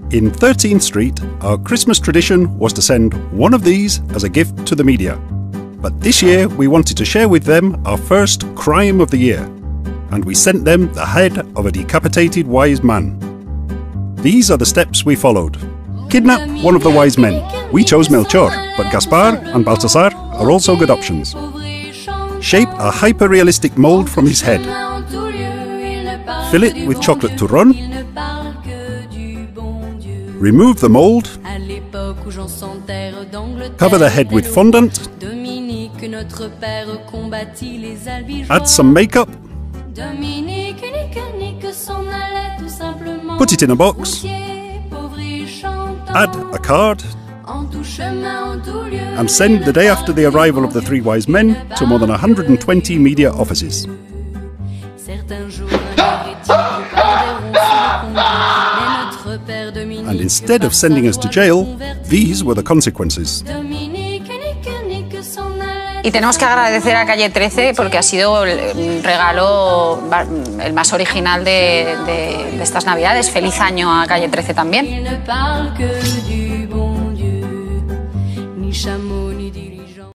In 13th Street, our Christmas tradition was to send one of these as a gift to the media. But this year we wanted to share with them our first crime of the year, and we sent them the head of a decapitated wise man. These are the steps we followed. Kidnap one of the wise men. We chose Melchor, but Gaspar and Balthasar are also good options. Shape a hyper-realistic mould from his head. Fill it with chocolate turron. Remove the mould. Cover the head with fondant. Add some makeup. Put it in a box. Add a card. And send the day after the arrival of the three wise men to more than 120 media offices. And instead of sending us to jail, these were the consequences. Y tenemos que agradecer a Calle 13 porque ha sido el regalo el más original de estas Navidades. Feliz año a Calle 13 también.